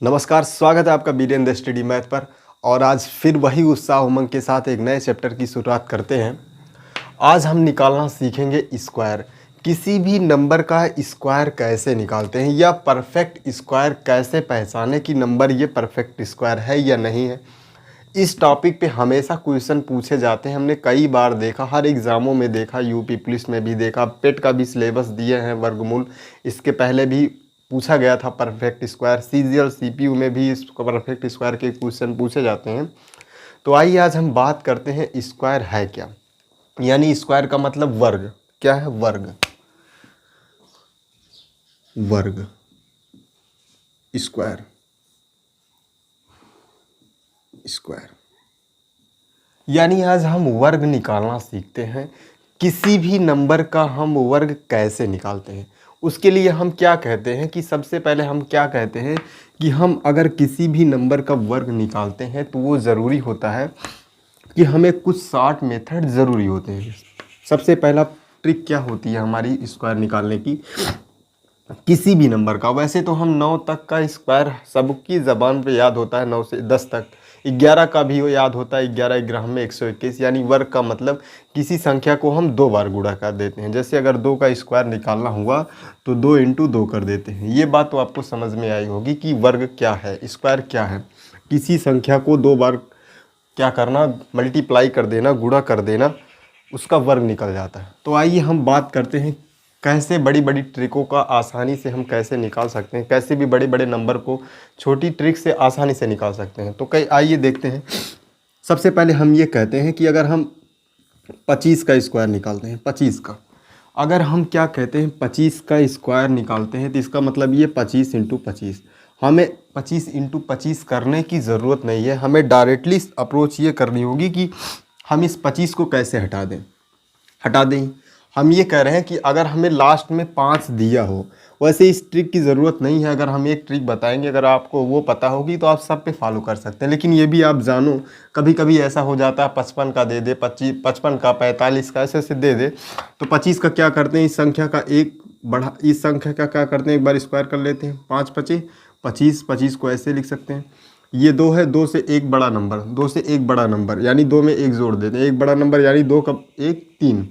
नमस्कार, स्वागत है आपका बीडीएन द स्टडी मैथ पर। और आज फिर वही उत्साह उमंग के साथ एक नए चैप्टर की शुरुआत करते हैं। आज हम निकालना सीखेंगे स्क्वायर। किसी भी नंबर का स्क्वायर कैसे निकालते हैं या परफेक्ट स्क्वायर कैसे पहचाने कि नंबर ये परफेक्ट स्क्वायर है या नहीं है। इस टॉपिक पे हमेशा क्वेश्चन पूछे जाते हैं, हमने कई बार देखा, हर एग्ज़ामों में देखा, यूपी पुलिस में भी देखा, पेट का भी सिलेबस दिए हैं वर्गमूल। इसके पहले भी पूछा गया था परफेक्ट स्क्वायर, सीजी और सीपीयू में भी इस परफेक्ट स्क्वायर के क्वेश्चन पूछे जाते हैं। तो आइए आज हम बात करते हैं स्क्वायर है क्या, यानी स्क्वायर का मतलब वर्ग। क्या है वर्ग? वर्ग स्क्वायर। स्क्वायर यानी आज हम वर्ग निकालना सीखते हैं। किसी भी नंबर का हम वर्ग कैसे निकालते हैं, उसके लिए हम क्या कहते हैं कि सबसे पहले हम क्या कहते हैं कि हम अगर किसी भी नंबर का वर्ग निकालते हैं तो वो ज़रूरी होता है कि हमें कुछ शॉर्ट मेथड ज़रूरी होते हैं। सबसे पहला ट्रिक क्या होती है हमारी स्क्वायर निकालने की? किसी भी नंबर का, वैसे तो हम 9 तक का स्क्वायर सबकी ज़बान पे याद होता है, 9 से 10 तक। 11 का भी याद होता है, 11 11 में 121, यानी वर्ग का मतलब किसी संख्या को हम 2 बार गुणा कर देते हैं। जैसे अगर 2 का स्क्वायर निकालना हुआ तो 2 इंटू 2 कर देते हैं। ये बात तो आपको समझ में आई होगी कि वर्ग क्या है, स्क्वायर क्या है। किसी संख्या को 2 बार क्या करना, मल्टीप्लाई कर देना, गुणा कर देना, उसका वर्ग निकल जाता है। तो आइए हम बात करते हैं कैसे बड़ी बड़ी ट्रिकों का आसानी से हम कैसे निकाल सकते हैं, कैसे भी बड़े बड़े नंबर को छोटी ट्रिक से आसानी से निकाल सकते हैं। तो आइए देखते हैं। सबसे पहले हम ये कहते हैं कि अगर हम 25 का स्क्वायर निकालते हैं, 25 का, अगर हम क्या कहते हैं 25 का स्क्वायर निकालते हैं तो इसका मतलब ये 25 इंटू 25। हमें 25 इंटू 25 करने की ज़रूरत नहीं है, हमें डायरेक्टली अप्रोच ये करनी होगी कि हम इस 25 को कैसे हटा दें। हम ये कह रहे हैं कि अगर हमें लास्ट में 5 दिया हो, वैसे इस ट्रिक की ज़रूरत नहीं है। अगर हम एक ट्रिक बताएंगे, अगर आपको वो पता होगी तो आप सब पे फॉलो कर सकते हैं। लेकिन ये भी आप जानो, कभी कभी ऐसा हो जाता है 55 का दे दे, 55 का, 45 का, ऐसे दे दे। तो 25 का क्या करते हैं, इस संख्या का एक बढ़ा, इस संख्या का क्या करते हैं, एक बार स्क्वायर कर लेते हैं। 5 पचे 25, 25 को ऐसे लिख सकते हैं। ये 2 है, 2 से एक बड़ा नंबर, 2 से एक बड़ा नंबर यानी 2 में एक जोड़ देते हैं, एक बड़ा नंबर यानी 2 का एक 3,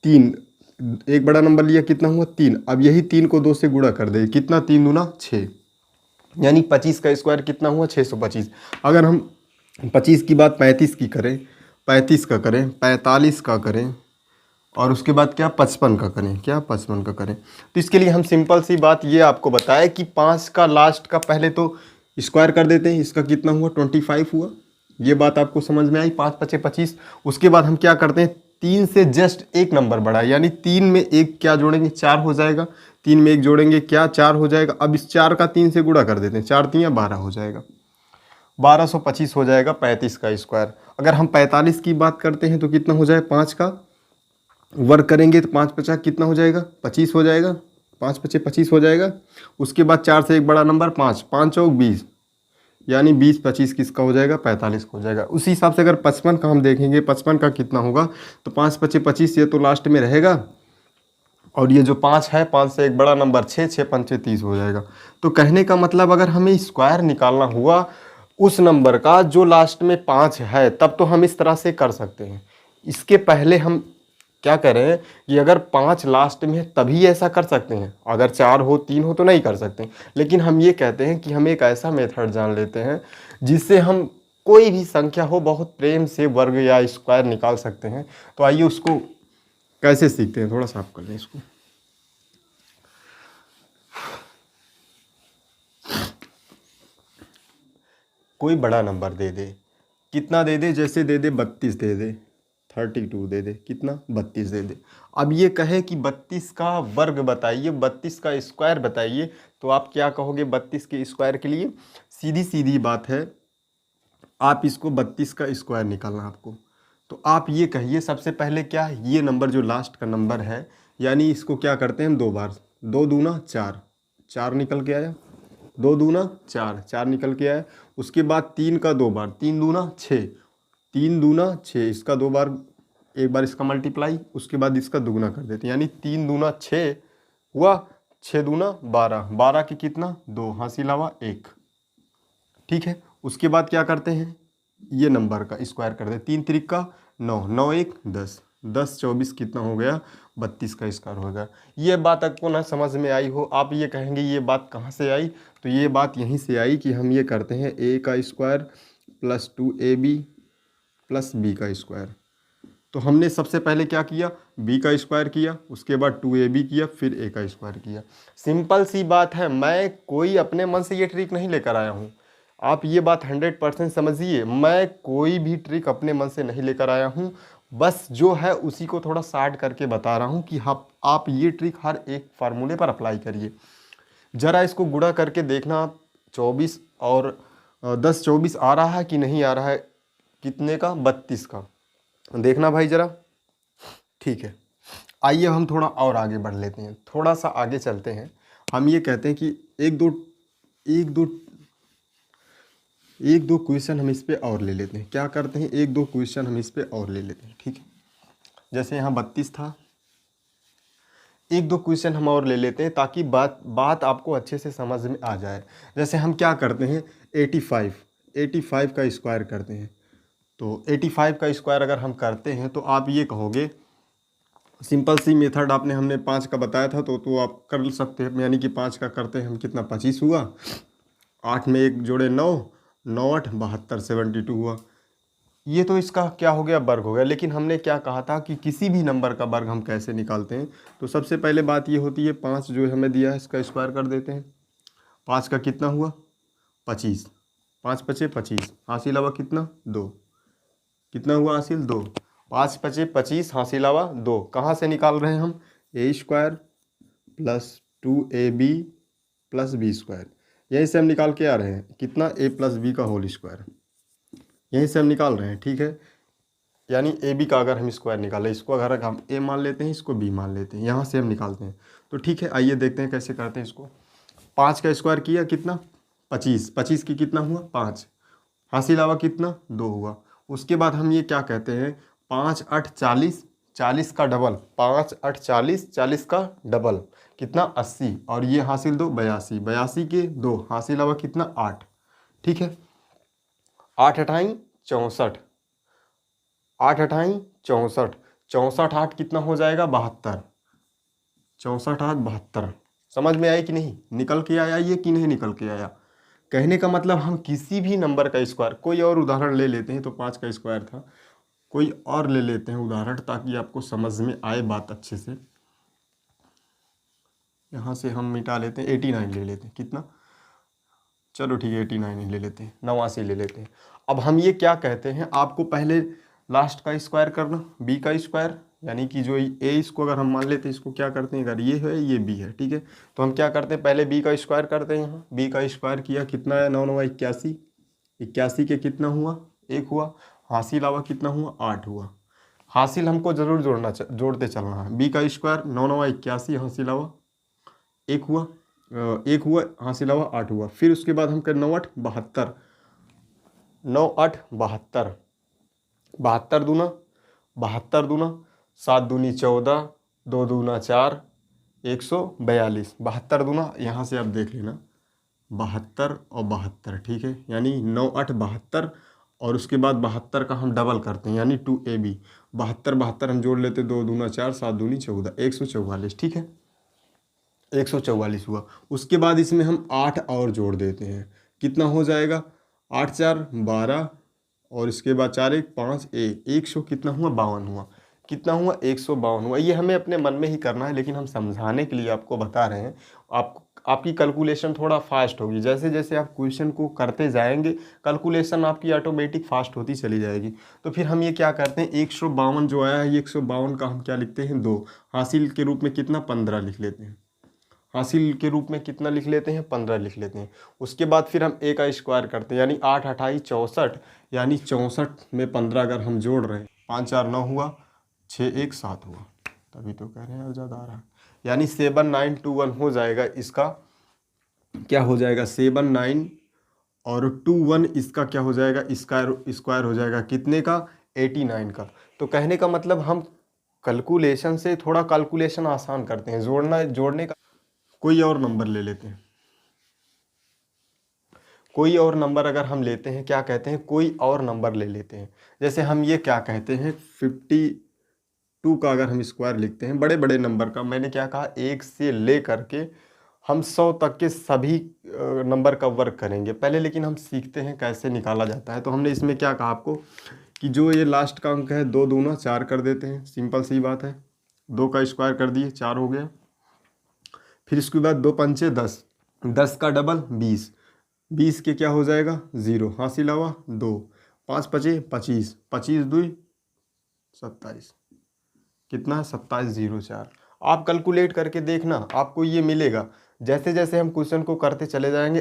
3 एक बड़ा नंबर लिया, कितना हुआ 3। अब यही 3 को 2 से गुणा कर दे, कितना, 3 दूना 6, यानी 25 का स्क्वायर कितना हुआ, 625। अगर हम 25 की बात 35 की करें, 35 का करें, 45 का करें और उसके बाद क्या 55 का करें, क्या 55 का करें, तो इसके लिए हम सिंपल सी बात ये आपको बताएं कि 5 का लास्ट का पहले तो स्क्वायर कर देते हैं। इसका कितना हुआ, 25 हुआ। ये बात आपको समझ में आई, 5 पचे 25। उसके बाद हम क्या करते हैं, 3 से जस्ट एक नंबर बढ़ा, यानी 3 में एक क्या जोड़ेंगे, 4 हो जाएगा। 3 में एक जोड़ेंगे क्या, 4 हो जाएगा। अब इस 4 का 3 से गुणा कर देते हैं, 4 3 12 हो जाएगा, 1225 हो जाएगा 35 का स्क्वायर। अगर हम 45 की बात करते हैं तो कितना हो जाएगा, 5 का वर्ग करेंगे तो 5 50 कितना हो जाएगा, 25 हो जाएगा, 5 पचे 25 हो जाएगा। उसके बाद 4 से एक बड़ा नंबर 5, 5 चौक 20, यानी 20 25 किसका हो जाएगा, 45 का हो जाएगा। उसी हिसाब से अगर 55 का हम देखेंगे, 55 का कितना होगा, तो 5 पचे 25, ये तो लास्ट में रहेगा। और ये जो 5 है, 5 से एक बड़ा नंबर 6, 6 पंचे 30 हो जाएगा। तो कहने का मतलब अगर हमें स्क्वायर निकालना हुआ उस नंबर का जो लास्ट में 5 है, तब तो हम इस तरह से कर सकते हैं। इसके पहले हम क्या कह रहे हैं कि अगर 5 लास्ट में है तभी ऐसा कर सकते हैं, अगर 4 हो 3 हो तो नहीं कर सकते। लेकिन हम ये कहते हैं कि हम एक ऐसा मेथड जान लेते हैं जिससे हम कोई भी संख्या हो बहुत प्रेम से वर्ग या स्क्वायर निकाल सकते हैं। तो आइए उसको कैसे सीखते हैं, थोड़ा साफ कर लें इसको। कोई बड़ा नंबर दे दे, कितना दे दे, जैसे दे दे 32 दे दे, 32 दे दे, कितना 32 दे दे। अब ये कहे कि 32 का वर्ग बताइए, 32 का स्क्वायर बताइए, तो आप क्या कहोगे 32 के स्क्वायर के लिए? सीधी सीधी बात है, आप इसको 32 का स्क्वायर निकालना आपको। तो आप ये कहिए सबसे पहले क्या, ये नंबर जो लास्ट का नंबर है, यानी इसको क्या करते हैं हम 2 बार, 2 दूना 4, 4 निकल के आया, 2 दूना 4, 4 निकल के आया। उसके बाद 3 का 2 बार, 3 दूना 6, 3 दूना 6, इसका 2 बार, एक बार इसका मल्टीप्लाई, उसके बाद इसका दुगना कर देते हैं, यानी 3 दूना 6 हुआ, 6 दूना 12, 12 की कितना 2, हासिल हवा 1, ठीक है। उसके बाद क्या करते हैं, ये नंबर का स्क्वायर कर दे, 3 त्रिक का 9, 9 1 10, 10 24 कितना हो गया, 32 का स्क्वायर हो गया। ये बात आपको ना समझ में आई हो, आप ये कहेंगे ये बात कहाँ से आई, तो ये बात यहीं से आई कि हम ये करते हैं a का square plus 2ab plus b का स्क्वायर। तो हमने सबसे पहले क्या किया, b का स्क्वायर किया, उसके बाद 2ab किया, फिर a का स्क्वायर किया। सिंपल सी बात है, मैं कोई अपने मन से ये ट्रिक नहीं लेकर आया हूँ। आप ये बात 100% समझिए, मैं कोई भी ट्रिक अपने मन से नहीं लेकर आया हूँ, बस जो है उसी को थोड़ा शार्ट करके बता रहा हूँ कि आप ये ट्रिक हर एक फार्मूले पर अप्लाई करिए। ज़रा इसको गुणा करके देखना आप, 24 और 10 24 आ रहा है कि नहीं आ रहा है, कितने का, 32 का, देखना भाई ज़रा। ठीक है, आइए हम थोड़ा और आगे बढ़ लेते हैं, थोड़ा सा आगे चलते हैं। हम ये कहते हैं कि एक दो क्वेश्चन हम इस पे और ले लेते हैं। क्या करते हैं, एक दो क्वेश्चन हम इस पे और ले लेते हैं। ठीक है, जैसे यहाँ 32 था, एक दो क्वेश्चन हम और ले लेते हैं ताकि बात आपको अच्छे से समझ में आ जाए। जैसे हम क्या करते हैं, 85 का स्क्वायर करते हैं। तो 85 का स्क्वायर अगर हम करते हैं तो आप ये कहोगे, सिंपल सी मेथड आपने हमने 5 का बताया था तो आप कर सकते हैं, यानी कि 5 का करते हैं हम, कितना 25 हुआ, 8 में 1 जोड़े 9, 9 8 72, 72 हुआ। ये तो इसका क्या हो गया, वर्ग हो गया। लेकिन हमने क्या कहा था कि किसी भी नंबर का वर्ग हम कैसे निकालते हैं, तो सबसे पहले बात ये होती है, 5 जो हमें दिया है इसका स्क्वायर कर देते हैं। 5 का कितना हुआ, 25, 5 पचे 25, हासिल हुआ कितना, 2, कितना हुआ हासिल, 2, 5 पचे 25, हासिल हुआ 2। कहाँ से निकाल रहे हैं हम, A square plus 2ab plus B square, यहीं से हम निकाल के आ रहे हैं, कितना, a प्लस बी का होल स्क्वायर, यहीं से हम निकाल रहे हैं। ठीक है, यानी ए बी का अगर हम स्क्वायर निकालें, इसको अगर हम ए मान लेते हैं, इसको बी मान लेते हैं, यहाँ से हम निकालते हैं। तो ठीक है, आइए देखते हैं कैसे करते हैं इसको। 5 का स्क्वायर किया कितना, 25, 25 की कितना हुआ, 5, हासिल हुआ कितना, 2 हुआ। उसके बाद हम ये क्या कहते हैं, 5 8 40, 40 का डबल, 5 8 40, 40 का डबल कितना, 80, और ये हासिल 2 82, 82 के 2, हासिल हुआ कितना, 8। ठीक है, 8 अठाई 64, 8 अठाई 64, 64 8 कितना हो जाएगा, 72, 64 8 72। समझ में आया कि नहीं, निकल के आया ये कि नहीं निकल के आया। कहने का मतलब हम किसी भी नंबर का स्क्वायर, कोई और उदाहरण ले लेते हैं, तो 5 का स्क्वायर था, कोई और ले लेते हैं उदाहरण ताकि आपको समझ में आए बात अच्छे से। यहाँ से हम मिटा लेते हैं, 89 ले लेते हैं, कितना, चलो ठीक है 89 ही ले लेते हैं, 89 ले लेते हैं। अब हम ये क्या कहते हैं, आपको पहले लास्ट का स्क्वायर करना, बी का स्क्वायर, यानी कि जो ए, इसको अगर हम मान लेते हैं, इसको क्या करते हैं, अगर ये है ये बी है, ठीक है, तो हम क्या करते हैं, पहले बी का स्क्वायर करते हैं। यहाँ बी का स्क्वायर किया, कितना है, 9 9 81, 81 के कितना हुआ, 1 हुआ, हासिल आवा कितना हुआ, 8 हुआ। हासिल हमको जरूर जोड़ते चलना है। बी का स्क्वायर 9 9 81, हासिल आवा 1 हुआ, 1 हुआ, हासिल हुआ 8 हुआ। फिर उसके बाद हम कर 9 8 72, 9 8 72, 72 दूना 72 दूना 7 दूनी 14, 2 दूना 4, 142, 72 दूना, यहाँ से आप देख लेना 72 और 72, ठीक है, यानी 9 8 72, और उसके बाद 72 का हम डबल करते हैं, यानी 2ab, 72 72 हम जोड़ लेते, 2 दूना 4, 7 दूनी 14, 144, ठीक है, 144 हुआ। उसके बाद इसमें हम 8 और जोड़ देते हैं, कितना हो जाएगा, 8 4 12, और इसके बाद 4 1 5 100 कितना हुआ, 52 हुआ। कितना हुआ, 152 हुआ। ये हमें अपने मन में ही करना है, लेकिन हम समझाने के लिए आपको बता रहे हैं। आपकी कैलकुलेशन थोड़ा फास्ट होगी, जैसे जैसे आप क्वेश्चन को करते जाएंगे कैलकुलेशन आपकी ऑटोमेटिक फास्ट होती चली जाएगी। तो फिर हम ये क्या करते हैं, 152 जो आया है, ये 152 का हम क्या लिखते हैं, 2, हासिल के रूप में कितना, 15 लिख लेते हैं, हासिल के रूप में कितना लिख लेते हैं, 15 लिख लेते हैं। उसके बाद फिर हम ए का स्क्वायर करते हैं, यानी 8 28 64, यानी 64 में 15 अगर हम जोड़ रहे हैं, 5 4 9 हुआ, 6 1 7 हुआ, तभी तो कह रहे हैं ज़्यादा आ रहा है, यानी 7921 हो जाएगा। इसका क्या हो जाएगा, 79 और 21, इसका क्या हो जाएगा, स्क्वायर हो जाएगा कितने का, 89 का। तो कहने का मतलब हम कैलकुलेशन से थोड़ा कैलकुलेशन आसान करते हैं, जोड़ने का। कोई और नंबर ले लेते हैं, कोई और नंबर अगर हम लेते हैं, क्या कहते हैं, कोई और नंबर ले लेते हैं। जैसे हम ये क्या कहते हैं, 52 का अगर हम स्क्वायर लिखते हैं, बड़े बड़े नंबर का, मैंने क्या कहा, 1 से ले करके हम 100 तक के सभी नंबर का वर्ग करेंगे पहले, लेकिन हम सीखते हैं कैसे निकाला जाता है। तो हमने इसमें क्या कहा आपको कि जो ये लास्ट का अंक है, 2 दूना 4 कर देते हैं, सिंपल सी बात है। 2 का स्क्वायर कर दिए, 4 हो गया। फिर इसके बाद 2 पंचे 10, 10 का डबल 20, 20 के क्या हो जाएगा, 0, हासिल हुआ 2, 5 पचे 25, 25 2 27, कितना है, 2704। आप कैलकुलेट करके देखना, आपको ये मिलेगा। जैसे जैसे हम क्वेश्चन को करते चले जाएंगे,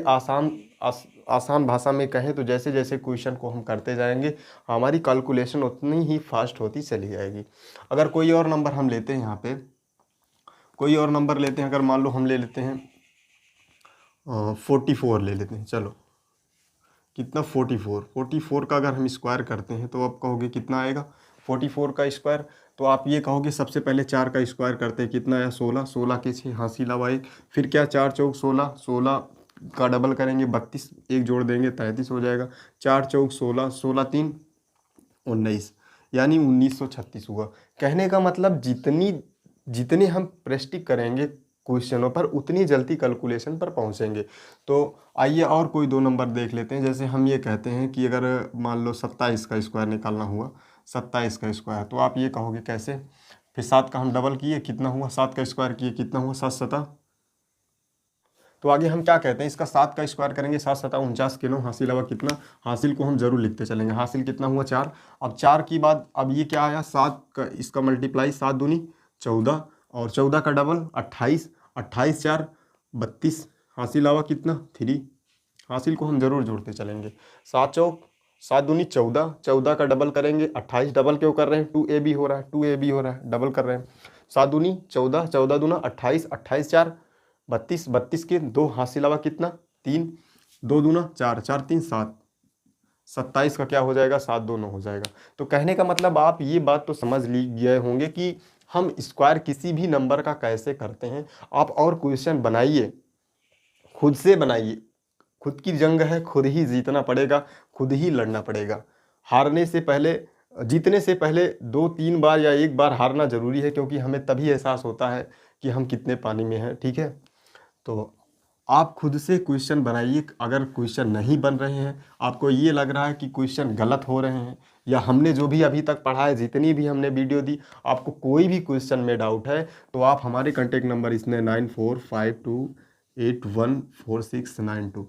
आसान भाषा में कहें तो जैसे जैसे क्वेश्चन को हम करते जाएंगे, हमारी कैलकुलेशन उतनी ही फास्ट होती चली जाएगी। अगर कोई और नंबर हम लेते हैं, यहाँ पे कोई और नंबर लेते हैं, अगर मान लो हम ले लेते हैं 44 ले लेते हैं, चलो कितना, 44 का अगर हम स्क्वायर करते हैं तो आप कहोगे कितना आएगा, 44 का स्क्वायर। तो आप ये कहोगे सबसे पहले 4 का स्क्वायर करते हैं, कितना आया, 16, 16 के 6 हासिल हुआ 1, फिर क्या, 4 चौक 16, 16 का डबल करेंगे 32, एक जोड़ देंगे 33 हो जाएगा, 4 चौक 16, 16 3 19, यानी 1936 हुआ। कहने का मतलब जितने हम प्रैक्टिस करेंगे क्वेश्चनों पर, उतनी जल्दी कैलकुलेशन पर पहुंचेंगे। तो आइए और कोई 2 नंबर देख लेते हैं। जैसे हम ये कहते हैं कि अगर मान लो 27 का स्क्वायर निकालना हुआ, 27 का स्क्वायर, तो आप ये कहोगे कैसे, फिर 7 का हम डबल किए, कितना हुआ, 7 का स्क्वायर किए, कितना हुआ, 7 7। तो आगे हम क्या कहते हैं, इसका 7 का स्क्वायर करेंगे, 7 7 49 किलो, हासिल हुआ कितना, हासिल को हम जरूर लिखते चलेंगे, हासिल कितना हुआ 4। अब 4 की बाद अब ये क्या आया, 7 का, इसका मल्टीप्लाई, 7 दूनी 14, और 14 का डबल 28, 28 4 32, हासिल हुआ कितना 3, हासिल को हम जरूर जोड़ते चलेंगे, 7 चौक 7 दूनी 14, 14 का डबल करेंगे 28, डबल क्यों कर रहे हैं, 2ab हो रहा है, 2ab हो रहा है, डबल कर रहे हैं, 7 दूनी 14, 14 दूना 28, 28 4 32, 32 के 2 हासिल हुआ कितना 3, 2 दूना 4, 4 3 7, 27 का क्या हो जाएगा, 7 2 9 हो जाएगा। तो कहने का मतलब आप ये बात तो समझ ली गए होंगे कि हम स्क्वायर किसी भी नंबर का कैसे करते हैं। आप और क्वेश्चन बनाइए, खुद से बनाइए, खुद की जंग है, खुद ही जीतना पड़ेगा, खुद ही लड़ना पड़ेगा। हारने से पहले, जीतने से पहले 2 3 बार या एक बार हारना जरूरी है, क्योंकि हमें तभी एहसास होता है कि हम कितने पानी में हैं। ठीक है, तो आप खुद से क्वेश्चन बनाइए। अगर क्वेश्चन नहीं बन रहे हैं, आपको ये लग रहा है कि क्वेश्चन गलत हो रहे हैं, या हमने जो भी अभी तक पढ़ा है, जितनी भी हमने वीडियो दी, आपको कोई भी क्वेश्चन में डाउट है, तो आप हमारे कॉन्टेक्ट नंबर इसमें 9452814692,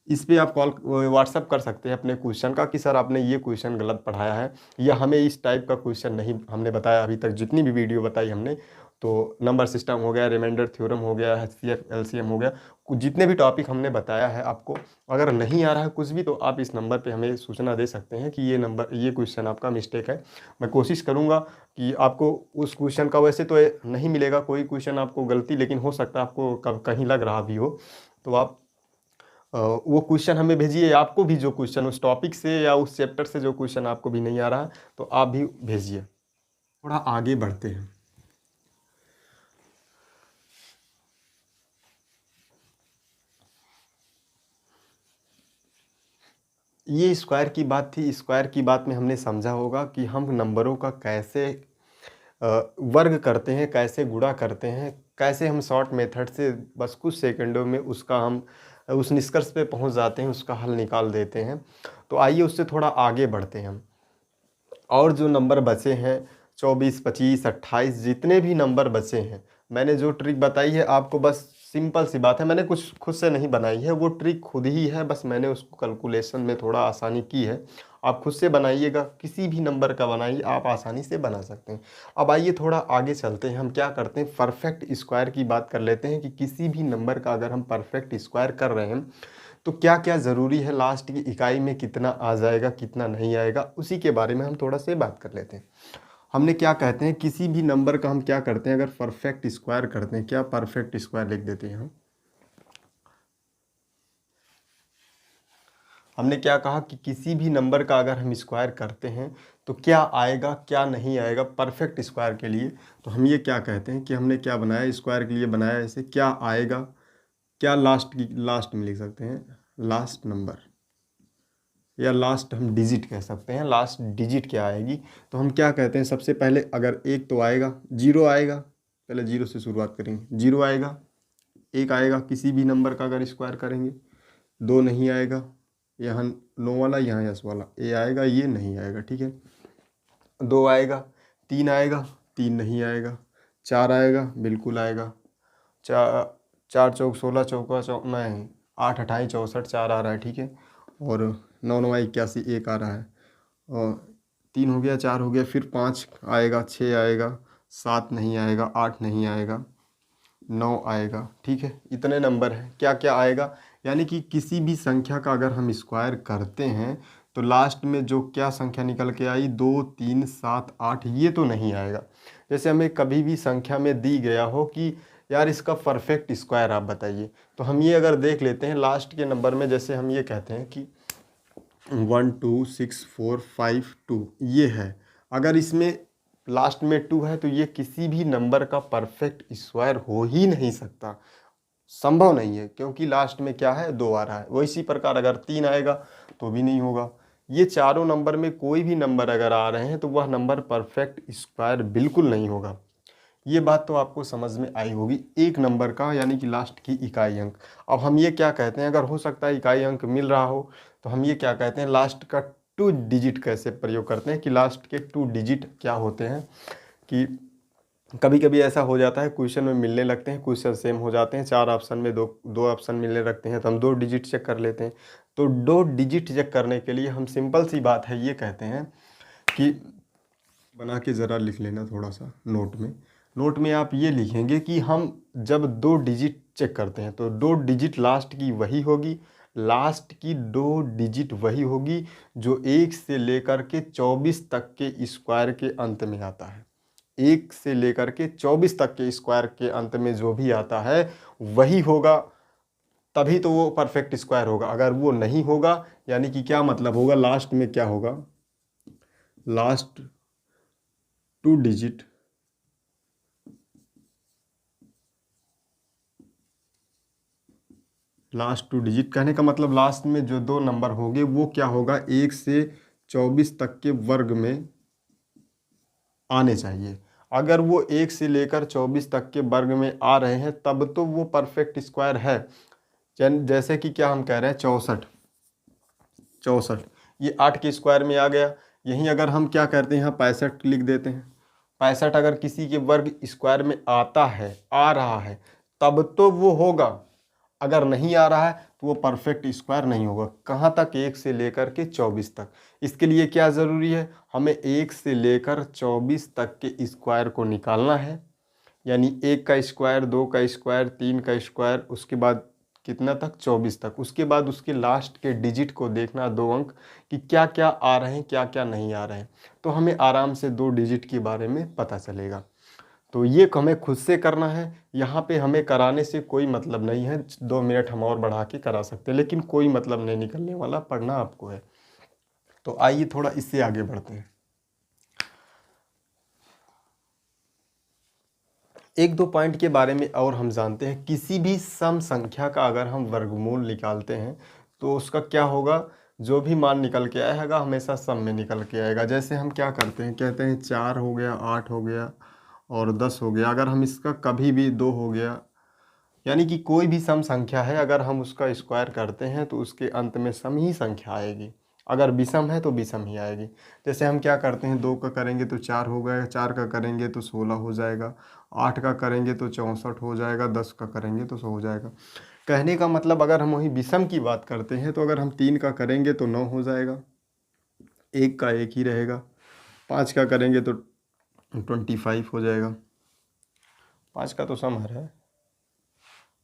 इस पे आप कॉल व्हाट्सअप कर सकते हैं अपने क्वेश्चन का कि सर आपने ये क्वेश्चन गलत पढ़ाया है, या हमें इस टाइप का क्वेश्चन नहीं हमने बताया अभी तक, जितनी भी वीडियो बताई हमने। तो नंबर सिस्टम हो गया, रिमाइंडर थ्योरम हो गया, HCF LCM हो गया, जितने भी टॉपिक हमने बताया है आपको, अगर नहीं आ रहा है कुछ भी, तो आप इस नंबर पे हमें सूचना दे सकते हैं कि ये क्वेश्चन आपका मिस्टेक है। मैं कोशिश करूँगा कि आपको उस क्वेश्चन का, वैसे तो नहीं मिलेगा कोई क्वेश्चन आपको गलती, लेकिन हो सकता है आपको कहीं लग रहा भी हो, तो आप वो क्वेश्चन हमें भेजिए। आपको भी जो क्वेश्चन उस टॉपिक से या उस चैप्टर से जो क्वेश्चन आपको भी नहीं आ रहा है, तो आप भी भेजिए। थोड़ा आगे बढ़ते हैं। ये स्क्वायर की बात थी। स्क्वायर की बात में हमने समझा होगा कि हम नंबरों का कैसे वर्ग करते हैं, कैसे गुणा करते हैं, कैसे हम शॉर्ट मेथड से बस कुछ सेकंडों में उसका हम उस निष्कर्ष पे पहुंच जाते हैं, उसका हल निकाल देते हैं। तो आइए उससे थोड़ा आगे बढ़ते हैं हम। और जो नंबर बचे हैं 24 25 28, जितने भी नंबर बचे हैं, मैंने जो ट्रिक बताई है आपको, बस सिंपल सी बात है, मैंने कुछ खुद से नहीं बनाई है, वो ट्रिक खुद ही है, बस मैंने उसको कैलकुलेशन में थोड़ा आसानी की है। आप खुद से बनाइएगा, किसी भी नंबर का बनाइए, आप आसानी से बना सकते हैं। अब आइए थोड़ा आगे चलते हैं। हम क्या करते हैं, परफेक्ट स्क्वायर की बात कर लेते हैं कि किसी भी नंबर का अगर हम परफेक्ट स्क्वायर कर रहे हैं तो क्या क्या ज़रूरी है, लास्ट की इकाई में कितना आ जाएगा, कितना नहीं आएगा, उसी के बारे में हम थोड़ा से बात कर लेते हैं। हमने क्या कहते हैं, किसी भी नंबर का हम क्या करते हैं, अगर परफेक्ट स्क्वायर करते हैं, क्या परफेक्ट स्क्वायर लिख देते हैं हम। हमने क्या कहा कि किसी भी नंबर का अगर हम स्क्वायर करते हैं तो क्या आएगा, क्या नहीं आएगा परफेक्ट स्क्वायर के लिए। तो हम ये क्या कहते हैं कि हमने क्या बनाया, स्क्वायर के लिए बनाया, ऐसे क्या आएगा, क्या लास्ट में लिख सकते हैं, लास्ट नंबर या लास्ट हम डिजिट कह सकते हैं, लास्ट डिजिट क्या आएगी, तो हम क्या कहते हैं, सबसे पहले अगर एक तो आएगा, जीरो आएगा, पहले जीरो से शुरुआत करेंगे, जीरो आएगा, एक आएगा किसी भी नंबर का अगर स्क्वायर करेंगे, दो नहीं आएगा, यहाँ नो वाला, यहाँ यस वाला, ए आएगा, ये नहीं आएगा, ठीक है, दो आएगा, तीन आएगा, तीन नहीं आएगा, चार आएगा, बिल्कुल आएगा, चार, चार चौक 16, चौका नहीं, आठ अठाई 64, चार आ रहा है, ठीक है, और नौ नौ 81, एक आ रहा है, और तीन हो गया, चार हो गया, फिर पाँच आएगा, छः आएगा, सात नहीं आएगा, आठ नहीं आएगा, नौ आएगा, ठीक है, इतने नंबर हैं, क्या क्या आएगा, यानी कि किसी भी संख्या का अगर हम स्क्वायर करते हैं तो लास्ट में जो क्या संख्या निकल के आई, 2 3 7 8, ये तो नहीं आएगा। जैसे हमें कभी भी संख्या में दी गया हो कि यार इसका परफेक्ट स्क्वायर आप बताइए, तो हम ये अगर देख लेते हैं लास्ट के नंबर में, जैसे हम ये कहते हैं कि 1 2 6 4 5 2, ये है, अगर इसमें लास्ट में 2 है तो ये किसी भी नंबर का परफेक्ट स्क्वायर हो ही नहीं सकता, संभव नहीं है, क्योंकि लास्ट में क्या है, 2 आ रहा है। वो इसी प्रकार अगर 3 आएगा तो भी नहीं होगा। ये चारों नंबर में कोई भी नंबर अगर आ रहे हैं तो वह नंबर परफेक्ट स्क्वायर बिल्कुल नहीं होगा। ये बात तो आपको समझ में आई होगी, एक नंबर का यानी कि लास्ट की इकाई अंक। अब हम ये क्या कहते हैं, अगर हो सकता है इकाई अंक मिल रहा हो तो हम ये क्या कहते हैं, लास्ट का 2 डिजिट कैसे प्रयोग करते हैं, कि लास्ट के 2 डिजिट क्या होते हैं, कि कभी कभी ऐसा हो जाता है क्वेश्चन में मिलने लगते हैं, क्वेश्चन सेम हो जाते हैं, 4 ऑप्शन में दो दो ऑप्शन मिलने लगते हैं, तो हम 2 डिजिट चेक कर लेते हैं। तो 2 डिजिट चेक करने के लिए हम सिंपल सी बात है ये कहते हैं कि, बना के ज़रा लिख लेना थोड़ा सा नोट में, नोट में आप ये लिखेंगे कि हम जब 2 डिजिट चेक करते हैं तो 2 डिजिट लास्ट की वही होगी, लास्ट की 2 डिजिट वही होगी जो 1 से लेकर के 24 तक के स्क्वायर के अंत में आता है। 1 से लेकर के 24 तक के स्क्वायर के अंत में जो भी आता है वही होगा, तभी तो वो परफेक्ट स्क्वायर होगा। अगर वो नहीं होगा यानी कि क्या मतलब होगा, लास्ट में क्या होगा, लास्ट 2 डिजिट लास्ट 2 डिजिट कहने का मतलब लास्ट में जो 2 नंबर होंगे वो क्या होगा, 1 से 24 तक के वर्ग में आने चाहिए। अगर वो 1 से लेकर 24 तक के वर्ग में आ रहे हैं तब तो वो परफेक्ट स्क्वायर है। जैसे कि क्या हम कह रहे हैं, 64, 64 ये 8 के स्क्वायर में आ गया। यहीं अगर हम क्या करते हैं, यहाँ 65 लिख देते हैं, 65 अगर किसी के वर्ग स्क्वायर में आता है, आ रहा है, तब तो वो होगा, अगर नहीं आ रहा है तो वो परफेक्ट स्क्वायर नहीं होगा। कहाँ तक, 1 से लेकर के 24 तक। इसके लिए क्या ज़रूरी है, हमें 1 से लेकर 24 तक के स्क्वायर को निकालना है, यानी 1 का स्क्वायर, 2 का स्क्वायर, 3 का स्क्वायर, उसके बाद कितना तक, 24 तक। उसके बाद उसके लास्ट के डिजिट को देखना, 2 अंक, कि क्या क्या आ रहे हैं क्या क्या नहीं आ रहे हैं, तो हमें आराम से 2 डिजिट के बारे में पता चलेगा। तो ये हमें खुद से करना है, यहाँ पे हमें कराने से कोई मतलब नहीं है, 2 मिनट हम और बढ़ा के करा सकते हैं, लेकिन कोई मतलब नहीं निकलने वाला, पढ़ना आपको है। तो आइए थोड़ा इससे आगे बढ़ते हैं। एक दो पॉइंट के बारे में और हम जानते हैं, किसी भी सम संख्या का अगर हम वर्गमूल निकालते हैं तो उसका क्या होगा, जो भी मान निकल के आएगा हमेशा सम में निकल के आएगा। जैसे हम क्या करते हैं, कहते हैं 4 हो गया, 8 हो गया और 10 हो गया, अगर हम इसका कभी भी 2 हो गया, यानी कि कोई भी सम संख्या है अगर हम उसका स्क्वायर करते हैं तो उसके अंत में सम ही संख्या आएगी, अगर विषम है तो विषम ही आएगी। जैसे हम क्या करते हैं, 2 का करेंगे तो 4 हो गया, 4 का करेंगे तो 16 हो जाएगा, 8 का करेंगे तो 64 हो जाएगा, 10 का करेंगे तो 100 हो जाएगा। कहने का मतलब अगर हम वही विषम की बात करते हैं तो अगर हम 3 का करेंगे तो 9 हो जाएगा, 1 का 1 ही रहेगा, 5 का करेंगे तो 25 हो जाएगा, 5 का तो सम है,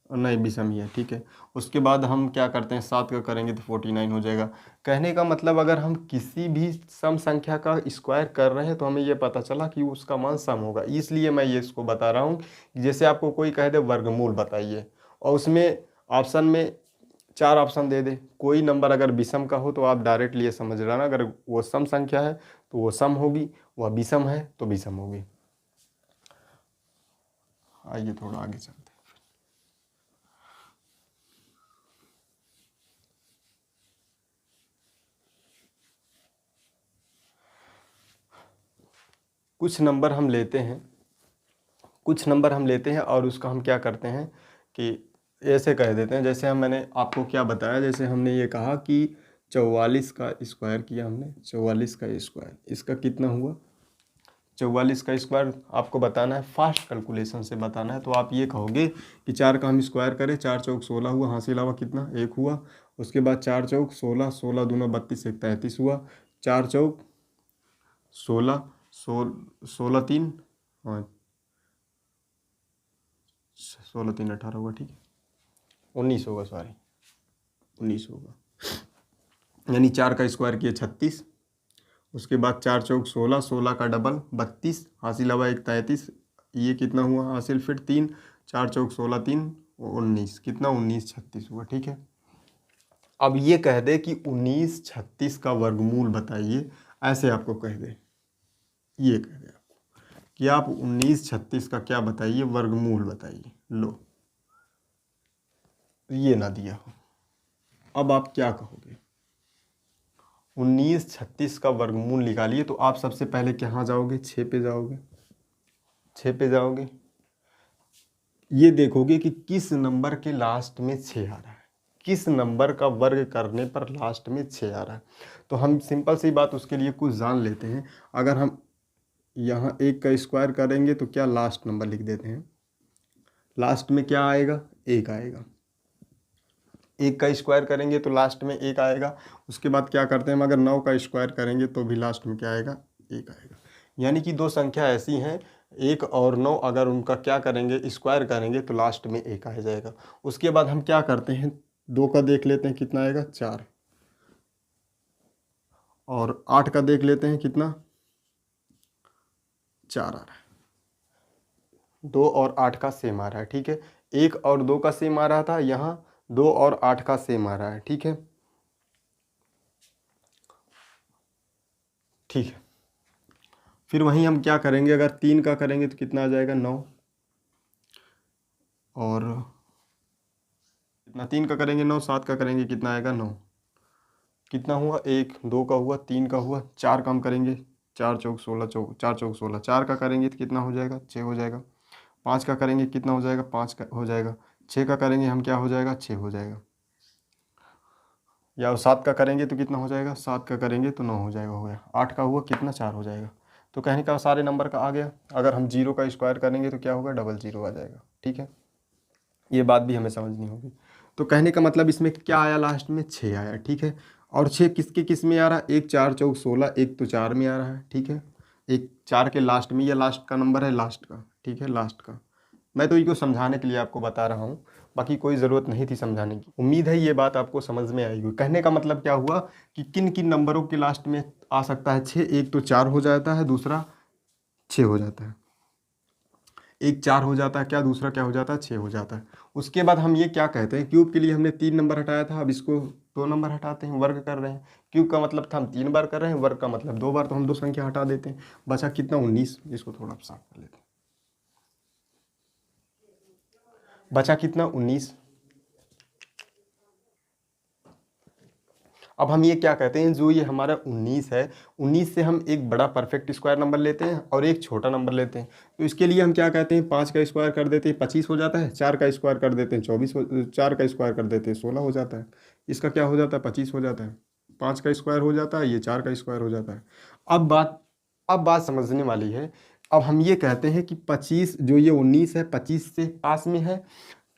नहीं विषम ही है, ठीक है। उसके बाद हम क्या करते हैं, 7 का करेंगे तो 49 हो जाएगा। कहने का मतलब अगर हम किसी भी सम संख्या का स्क्वायर कर रहे हैं तो हमें ये पता चला कि उसका मान सम होगा। इसलिए मैं ये इसको बता रहा हूँ, जैसे आपको कोई कह दे वर्गमूल बताइए और उसमें ऑप्शन में 4 ऑप्शन दे दे, कोई नंबर अगर विषम का हो तो आप डायरेक्टली ये समझ लेना, अगर वो सम संख्या है तो वो सम होगी, वह विषम है तो विषम होगी। आइए थोड़ा आगे चलते हैं। कुछ नंबर हम लेते हैं, कुछ नंबर हम लेते हैं और उसका हम क्या करते हैं कि ऐसे कह देते हैं, जैसे मैंने आपको क्या बताया, जैसे हमने ये कहा कि 44 का स्क्वायर किया हमने, 44 का स्क्वायर, इसका कितना हुआ 44 का स्क्वायर आपको बताना है, फास्ट कैलकुलेशन से बताना है। तो आप ये कहोगे कि 4 का हम स्क्वायर करें, 4 चौक 16 हुआ, हासिल हुआ कितना 1 हुआ। उसके बाद 4 चौक 16, 16 दूना 32 एक 33 हुआ, 4 चौक 16, 16 3, हाँ 16 3 18 हुआ, ठीक है 19 होगा, सॉरी 19 होगा। यानी 4 का स्क्वायर किया 36, उसके बाद 4 चौक 16, 16 का डबल 32, हासिल हुआ एक 33, ये कितना हुआ हासिल फिर 3, 4 चौक 16 3 19, कितना 19 36 हुआ, ठीक है। अब ये कह दे कि 19 36 का वर्गमूल बताइए, ऐसे आपको कह दे, ये कह दे आपको कि आप 19 36 का क्या बताइए वर्गमूल बताइए, लो ये ना दिया हो, अब आप क्या कहोगे 19 36 का वर्गमूल निकालिए। तो आप सबसे पहले कहाँ जाओगे 6 पे जाओगे, 6 पे जाओगे, ये देखोगे कि किस नंबर के लास्ट में 6 आ रहा है, किस नंबर का वर्ग करने पर लास्ट में 6 आ रहा है। तो हम सिंपल सी बात उसके लिए कुछ जान लेते हैं। अगर हम यहाँ 1 का स्क्वायर करेंगे तो क्या लास्ट नंबर लिख देते हैं, लास्ट में क्या आएगा 1 आएगा, 1 का स्क्वायर करेंगे तो लास्ट में 1 आएगा। उसके बाद क्या करते हैं हम, अगर 9 का स्क्वायर करेंगे तो भी लास्ट में क्या आएगा 1 आएगा। यानी कि दो संख्या ऐसी हैं 1 और 9, अगर उनका क्या करेंगे स्क्वायर करेंगे तो लास्ट में 1 आ जाएगा। उसके बाद हम क्या करते हैं 2 का देख लेते हैं कितना आएगा 4, और 8 का देख लेते हैं कितना 4 आ रहा है, 2 और 8 का सेम आ रहा है, ठीक है। 1 और 2 का सेम आ रहा था, यहाँ 2 और 8 का सेम आ रहा है, ठीक है, ठीक है। फिर वहीं हम क्या करेंगे, अगर 3 का करेंगे तो कितना आ जाएगा 9, और कितना 3 का करेंगे 9, 7 का करेंगे कितना आएगा 9, कितना हुआ 1, 2 का हुआ 3 का हुआ, 4 का हम करेंगे 4 चौक 16, 4 चौक 16, 4 का करेंगे तो कितना हो जाएगा 6 हो जाएगा, 5 का करेंगे कितना हो जाएगा 5 का हो जाएगा, 6 का करेंगे हम क्या हो जाएगा 6 हो जाएगा, या 7 का करेंगे तो कितना हो जाएगा 7 का करेंगे तो 9 हो जाएगा, हो गया। 8 का हुआ कितना 4 हो जाएगा। तो कहने का सारे नंबर का आ गया। अगर हम 0 का स्क्वायर करेंगे तो क्या होगा 00 आ जाएगा, ठीक है। ये बात भी हमें समझनी होगी। तो कहने का मतलब इसमें क्या आया लास्ट में 6 आया, ठीक है। और 6 किसके किस में आ रहा है, एक 4 चौक 16, एक तो 4 में आ रहा है, ठीक है, एक 4 के लास्ट में, यह लास्ट का नंबर है लास्ट का, ठीक है लास्ट का। मैं तो इसको समझाने के लिए आपको बता रहा हूँ, बाकी कोई ज़रूरत नहीं थी समझाने की। उम्मीद है ये बात आपको समझ में आई होगी। कहने का मतलब क्या हुआ कि किन किन नंबरों के लास्ट में आ सकता है 6, एक तो 4 हो जाता है, दूसरा 6 हो जाता है, एक 4 हो जाता है, क्या दूसरा क्या हो जाता है 6 हो जाता है। उसके बाद हम ये क्या कहते हैं, क्यूब के लिए हमने 3 नंबर हटाया था, अब इसको 2 नंबर हटाते हैं, वर्ग कर रहे हैं। क्यूब का मतलब था हम 3 बार कर रहे हैं, वर्ग का मतलब 2 बार, तो हम 2 संख्या हटा देते हैं, बचा कितना 19। इसको थोड़ा साफ कर लेते हैं, बचा कितना 19। अब हम ये क्या कहते हैं, जो ये हमारा 19 है, 19 से हम एक बड़ा परफेक्ट स्क्वायर नंबर लेते हैं और एक छोटा नंबर लेते हैं। तो इसके लिए हम क्या कहते हैं, 5 का स्क्वायर कर देते हैं 25 हो जाता है, 4 का स्क्वायर कर देते हैं 24 4 का स्क्वायर कर देते हैं 16 हो जाता है, इसका क्या हो जाता है 25 हो जाता है, 5 का स्क्वायर हो जाता है, ये 4 का स्क्वायर हो जाता है। अब बात समझने वाली है। अब हम ये कहते हैं कि 25, जो ये 19 है 25 से पास में है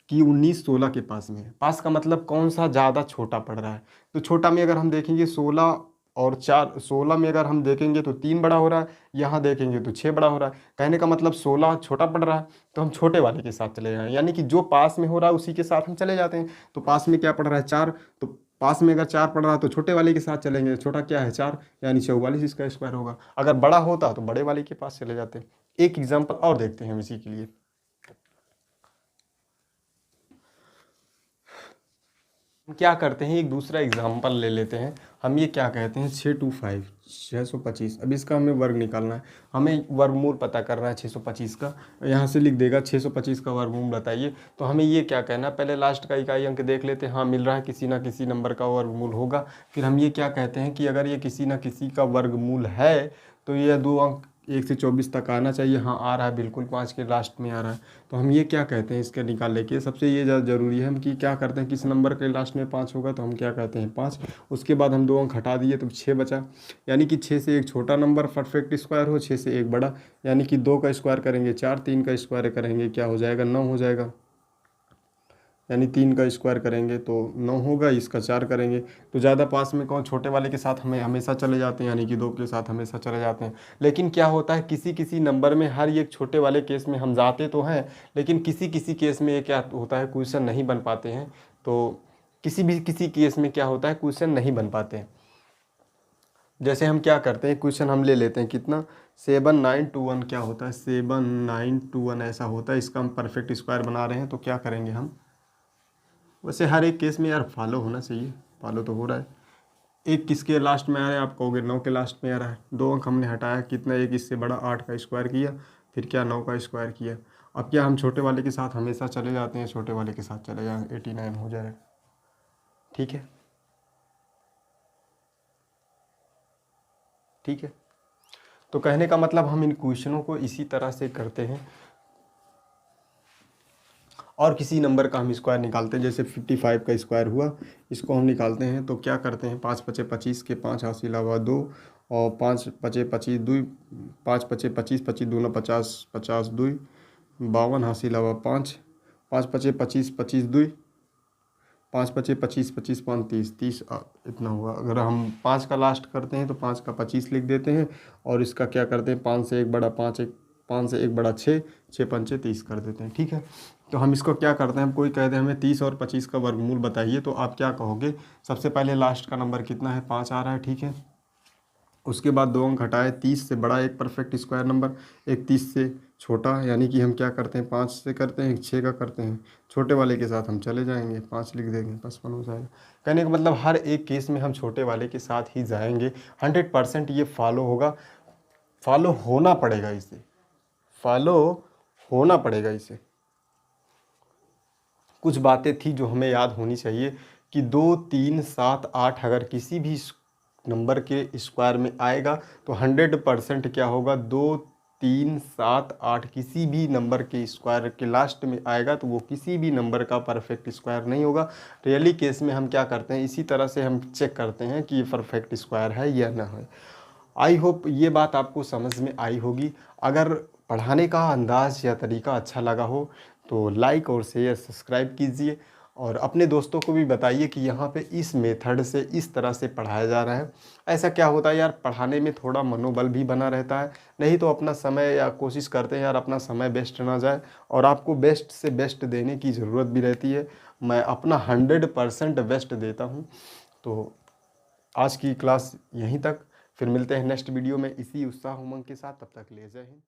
कि 19 16 के पास में है। पास का मतलब कौन सा ज़्यादा छोटा पड़ रहा है। तो छोटा में अगर हम देखेंगे 16 और 4, 16 में अगर हम देखेंगे तो 3 बड़ा हो रहा है, यहाँ देखेंगे तो 6 बड़ा हो रहा है। कहने का मतलब 16 छोटा पड़ रहा है, तो हम छोटे वाले के साथ चले जाएं, यानी कि जो पास में हो रहा है उसी के साथ हम चले जाते हैं। तो पास में क्या पड़ रहा है 4, तो पास में अगर 4 पड़ रहा है तो छोटे वाले के साथ चलेंगे, छोटा क्या है 4, यानी 44 इसका स्क्वायर होगा। अगर बड़ा होता तो बड़े वाले के पास चले जाते। एक एग्जाम्पल और देखते हैं हम इसी के लिए। हम क्या करते हैं, एक दूसरा एग्जाम्पल ले लेते हैं। हम ये क्या कहते हैं 625 625। अब इसका हमें वर्ग निकालना है, हमें वर्गमूल पता करना है 625 का। यहाँ से लिख देगा 625 का वर्गमूल बताइए। तो हमें ये क्या कहना है, पहले लास्ट का इकाई अंक देख लेते हैं। हाँ मिल रहा है, किसी ना किसी नंबर का वर्गमूल होगा। फिर हम ये क्या कहते हैं कि अगर ये किसी ना किसी का वर्गमूल है तो ये 2 अंक 1 से 24 तक आना चाहिए। हाँ आ रहा है बिल्कुल, 5 के लास्ट में आ रहा है। तो हम ये क्या कहते हैं इसके निकालने के, सबसे ये ज़रूरी है हम कि क्या करते हैं, किस नंबर के लास्ट में 5 होगा तो हम क्या कहते हैं 5। उसके बाद हम 2 अंक हटा दिए तो 6 बचा, यानी कि 6 से एक छोटा नंबर परफेक्ट स्क्वायर हो, 6 से एक बड़ा, यानी कि 2 का स्क्वायर करेंगे 4, 3 का स्क्वायर करेंगे क्या हो जाएगा 9 हो जाएगा, यानी 3 का स्क्वायर करेंगे तो 9 होगा, इसका 4 करेंगे तो ज़्यादा पास में कौन, छोटे वाले के साथ हमें हमेशा चले जाते हैं, यानी कि 2 के साथ हमेशा चले जाते हैं। लेकिन क्या होता है किसी किसी नंबर में, हर एक छोटे वाले केस में हम जाते तो हैं, लेकिन किसी किसी केस में ये क्या होता है क्वेश्चन नहीं बन पाते हैं। तो किसी केस में क्या होता है क्वेश्चन नहीं बन पाते हैं। जैसे हम क्या करते हैं, क्वेश्चन हम ले लेते हैं कितना, 7921 क्या होता है, 7921 ऐसा होता है। इसका हम परफेक्ट स्क्वायर बना रहे हैं तो क्या करेंगे हम, वैसे हर एक केस में यार फॉलो होना चाहिए, फॉलो तो हो रहा है। एक किसके लास्ट में आ रहा है, आप कहोगे 9 के लास्ट में आ रहा है, 2 अंक हमने हटाया, कितना, एक इससे बड़ा 8 का स्क्वायर किया, फिर क्या 9 का स्क्वायर किया। अब क्या हम छोटे वाले के साथ हमेशा चले जाते हैं, छोटे वाले के साथ चले जाएंगे, 89 हो जाएगा। ठीक है, ठीक है। तो कहने का मतलब हम इन क्वेश्चनों को इसी तरह से करते हैं, और किसी नंबर का हम स्क्वायर निकालते हैं। जैसे 55 का स्क्वायर हुआ, इसको हम निकालते हैं तो क्या करते हैं, 5 पचे 25 के 5 हासिल हुआ 2, और 5 पचे 25 2, 5 पचे 25 25 दूना 50 50 2, 52 हासिल हुआ 5, 5 पचे 25 25 2, 5 पचे 25 25 5 30 30 इतना हुआ। अगर हम 5 का लास्ट करते हैं तो 5 का 25 लिख देते हैं, और इसका क्या करते हैं 5 से एक बड़ा 5, 5 से एक बड़ा 6, 6 पंचे 30 कर देते हैं। ठीक है, तो हम इसको क्या करते हैं, हम कोई कहते हैं हमें 30 और 25 का वर्गमूल बताइए, तो आप क्या कहोगे, सबसे पहले लास्ट का नंबर कितना है 5 आ रहा है, ठीक है। उसके बाद 2 अंक हटाए, 30 से बड़ा एक परफेक्ट स्क्वायर नंबर, एक 30 से छोटा, यानी कि हम क्या करते हैं 5 से करते हैं, 6 का करते हैं, छोटे वाले के साथ हम चले जाएंगे, 5 लिख देंगे, 55 हो जाएगा। कहने का मतलब हर एक केस में हम छोटे वाले के साथ ही जाएंगे। 100% ये फॉलो होगा, फॉलो होना पड़ेगा इसे, फॉलो होना पड़ेगा इसे। कुछ बातें थी जो हमें याद होनी चाहिए कि 2 3 7 8 अगर किसी भी नंबर के स्क्वायर में आएगा तो 100% क्या होगा, 2 3 7 8 किसी भी नंबर के स्क्वायर के लास्ट में आएगा तो वो किसी भी नंबर का परफेक्ट स्क्वायर नहीं होगा। रियली केस में हम क्या करते हैं, इसी तरह से हम चेक करते हैं कि ये परफेक्ट स्क्वायर है या ना है। आई होप ये बात आपको समझ में आई होगी। अगर पढ़ाने का अंदाज़ या तरीका अच्छा लगा हो तो लाइक और शेयर सब्सक्राइब कीजिए, और अपने दोस्तों को भी बताइए कि यहाँ पे इस मेथड से इस तरह से पढ़ाया जा रहा है। ऐसा क्या होता है यार, पढ़ाने में थोड़ा मनोबल भी बना रहता है, नहीं तो अपना समय, या कोशिश करते हैं यार अपना समय वेस्ट ना जाए, और आपको बेस्ट से बेस्ट देने की ज़रूरत भी रहती है। मैं अपना 100% बेस्ट देता हूँ। तो आज की क्लास यहीं तक, फिर मिलते हैं नेक्स्ट वीडियो में इसी उत्साह उमंग के साथ, तब तक ले जय हिंद।